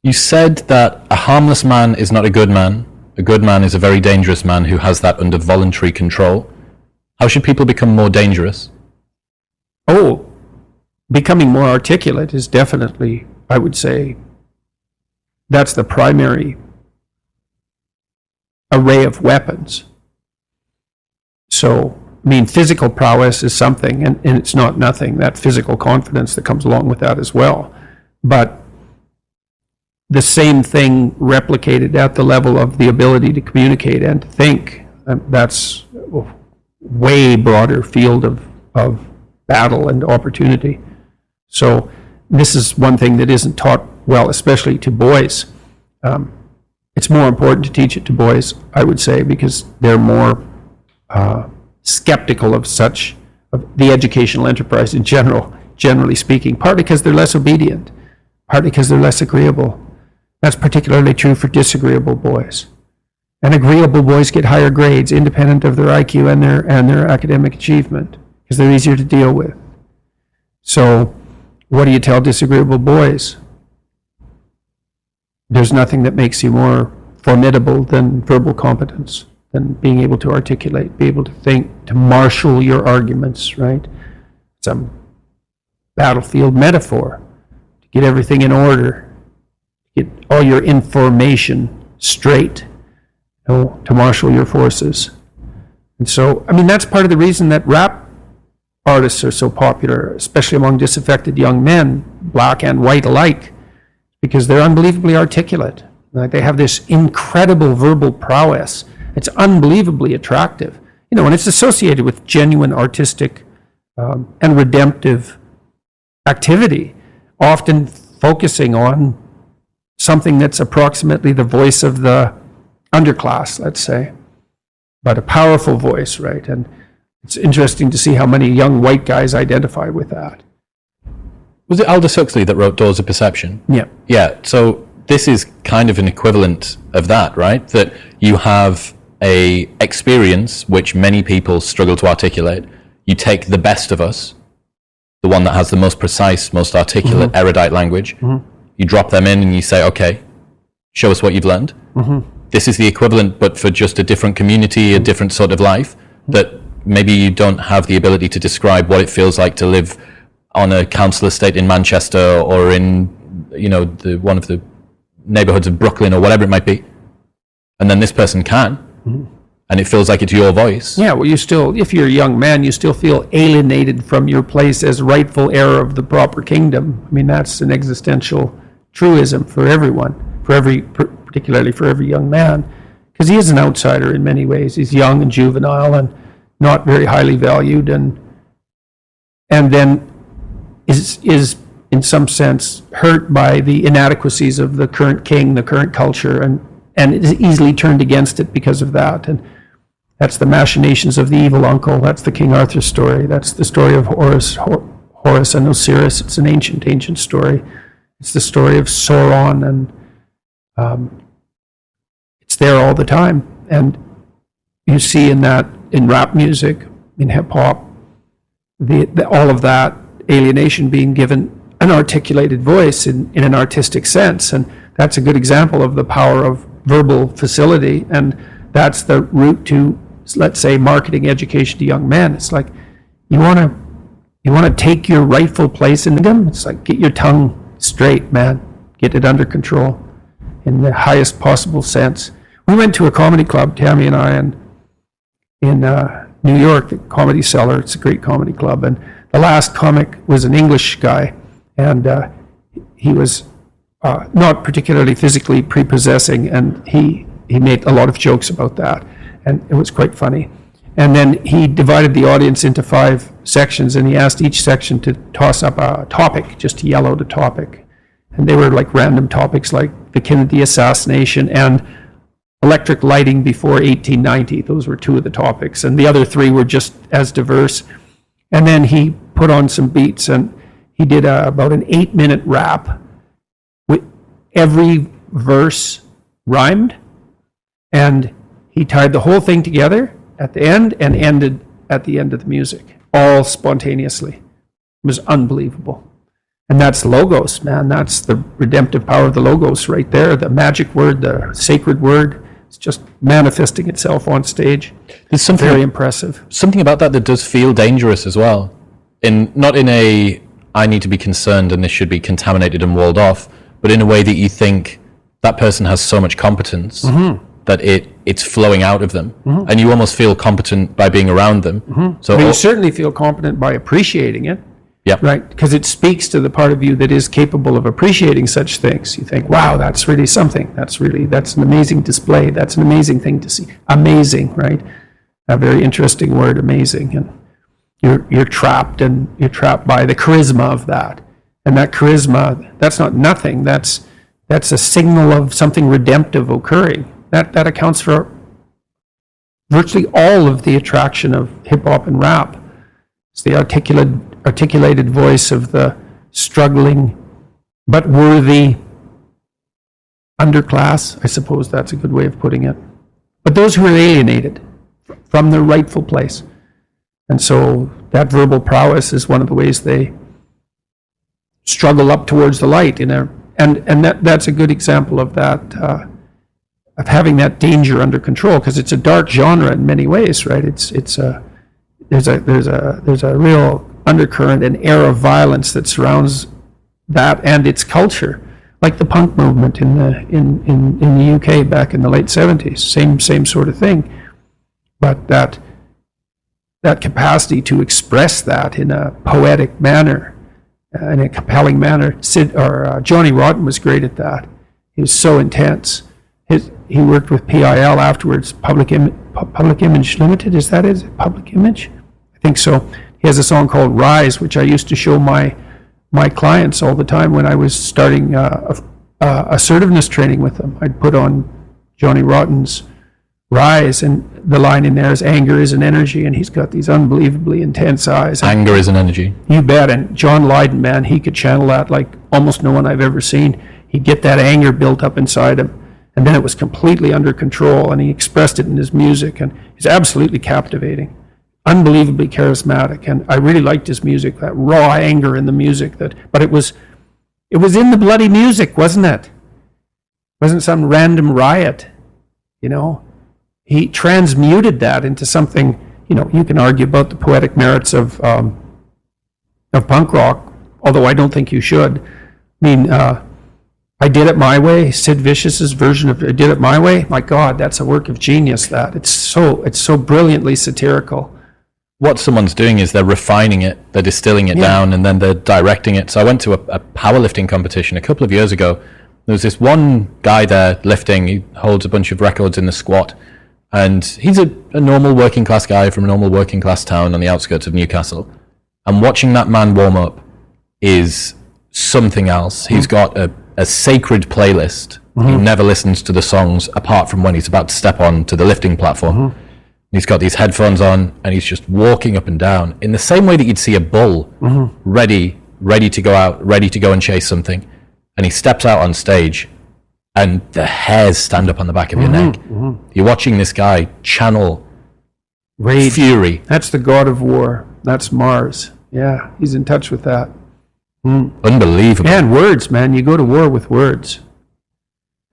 You said that a harmless man is not a good man. A good man is a very dangerous man who has that under voluntary control. How should people become more dangerous? Oh, becoming more articulate is definitely, I would say, that's the primary array of weapons. So, I mean, physical prowess is something, and it's not nothing, that physical confidence that comes along with that as well. But the same thing replicated at the level of the ability to communicate and to think, that's a way broader field of battle and opportunity. So this is one thing that isn't taught well, especially to boys. It's more important to teach it to boys, I would say, because they're more skeptical of the educational enterprise in general, generally speaking, partly because they're less obedient, partly because they're less agreeable. That's particularly true for disagreeable boys. And agreeable boys get higher grades independent of their IQ and their academic achievement, because they're easier to deal with. So what do you tell disagreeable boys? There's nothing that makes you more formidable than verbal competence, than being able to articulate, be able to think, to marshal your arguments, right? It's a battlefield metaphor, to get everything in order, get all your information straight, to marshal your forces. And so, I mean, that's part of the reason that rap artists are so popular, especially among disaffected young men, black and white alike, because they're unbelievably articulate. Like, they have this incredible verbal prowess. It's unbelievably attractive, and it's associated with genuine artistic and redemptive activity, often focusing on something that's approximately the voice of the underclass, let's say, but a powerful voice, right? And it's interesting to see how many young white guys identify with that. Was it Aldous Huxley that wrote Doors of Perception? Yeah. Yeah, so this is kind of an equivalent of that, right? That you have a experience which many people struggle to articulate. You take the best of us, the one that has the most precise, most articulate, erudite language. You drop them in and you say, okay, show us what you've learned. This is the equivalent, but for just a different community, a different sort of life, that maybe you don't have the ability to describe what it feels like to live on a council estate in Manchester or in, one of the neighborhoods of Brooklyn or whatever it might be. And then this person can. And it feels like it's your voice. Yeah, well, if you're a young man, you still feel alienated from your place as rightful heir of the proper kingdom. I mean, that's an existential truism for everyone, particularly for every young man, because he is an outsider in many ways. He's young and juvenile and not very highly valued, and then is in some sense hurt by the inadequacies of the current king, the current culture, and is easily turned against it because of that. And that's the machinations of the evil uncle. That's the King Arthur story. That's the story of Horus and Osiris. It's an ancient story. It's the story of Sauron, and it's there all the time. And you see in rap music, in hip hop, all of that alienation being given an articulated voice in an artistic sense. And that's a good example of the power of verbal facility, and that's the route to, let's say, marketing education to young men. It's like, you want to take your rightful place in them. It's like, get your tongue straight, man. Get it under control in the highest possible sense. We went to a comedy club, Tammy and I, in New York, the Comedy Cellar. It's a great comedy club, and the last comic was an English guy, and he was not particularly physically prepossessing, and he made a lot of jokes about that, and it was quite funny. And then he divided the audience into 5 sections, and he asked each section to toss up a topic, just to yell out a topic. And they were like random topics like the Kennedy assassination and electric lighting before 1890. Those were 2 of the topics, and the other 3 were just as diverse. And then he put on some beats, and he did about an 8-minute rap. Every verse rhymed, and he tied the whole thing together at the end and ended at the end of the music, all spontaneously. It was unbelievable. And that's logos, man. That's the redemptive power of the logos right there. The magic word, the sacred word. It's just manifesting itself on stage. There's something very impressive. Something about that does feel dangerous as well. Not in a, I need to be concerned and this should be contaminated and walled off, but in a way that you think that person has so much competence that it's flowing out of them. And you almost feel competent by being around them. So you certainly feel competent by appreciating it. Yeah. Right? Because it speaks to the part of you that is capable of appreciating such things. You think, wow, that's really something. That's an amazing display. That's an amazing thing to see. Amazing, right? A very interesting word, amazing. And you're trapped by the charisma of that. And that charisma, that's not nothing. That's a signal of something redemptive occurring. That accounts for virtually all of the attraction of hip hop and rap. It's the articulated voice of the struggling but worthy underclass. I suppose that's a good way of putting it. But those who are alienated from their rightful place. And so that verbal prowess is one of the ways they struggle up towards the light. And that's a good example of that, of having that danger under control, because it's a dark genre in many ways, right? There's a real undercurrent and air of violence that surrounds that and its culture, like the punk movement in the UK back in the late 70s. Same sort of thing, but that capacity to express that in a poetic manner, in a compelling manner. Johnny Rotten was great at that. He was so intense. He worked with PIL afterwards, Public Image Limited. Is that it? Public Image? I think so. He has a song called Rise, which I used to show my clients all the time when I was starting assertiveness training with them. I'd put on Johnny Rotten's Rise, and the line in there is, anger is an energy, and he's got these unbelievably intense eyes. Anger is an energy. You bet. And John Lydon, man, he could channel that like almost no one I've ever seen. He'd get that anger built up inside him, and then it was completely under control, and he expressed it in his music, and he's absolutely captivating. Unbelievably charismatic, and I really liked his music, that raw anger in the music. But it was in the bloody music, wasn't it? It wasn't some random riot, He transmuted that into something. You can argue about the poetic merits of punk rock, although I don't think you should. I mean, I Did It My Way, Sid Vicious's version of I Did It My Way. My God, that's a work of genius. That it's so brilliantly satirical. What someone's doing is they're refining it, they're distilling it down, and then they're directing it. So I went to a powerlifting competition a couple of years ago. There was this one guy there lifting. He holds a bunch of records in the squat, and he's a normal working class guy from a normal working class town on the outskirts of Newcastle. And watching that man warm up is something else. He's got a sacred playlist. He never listens to the songs apart from when he's about to step on to the lifting platform. He's got these headphones on, and he's just walking up and down in the same way that you'd see a bull ready to go out, ready to go and chase something. And he steps out on stage, and the hairs stand up on the back of your neck. You're watching this guy channel rage, fury. That's the god of war. That's Mars. Yeah, he's in touch with that. Unbelievable. And words, man. You go to war with words.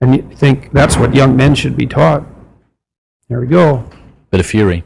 And you think that's what young men should be taught. There we go. Bit of fury.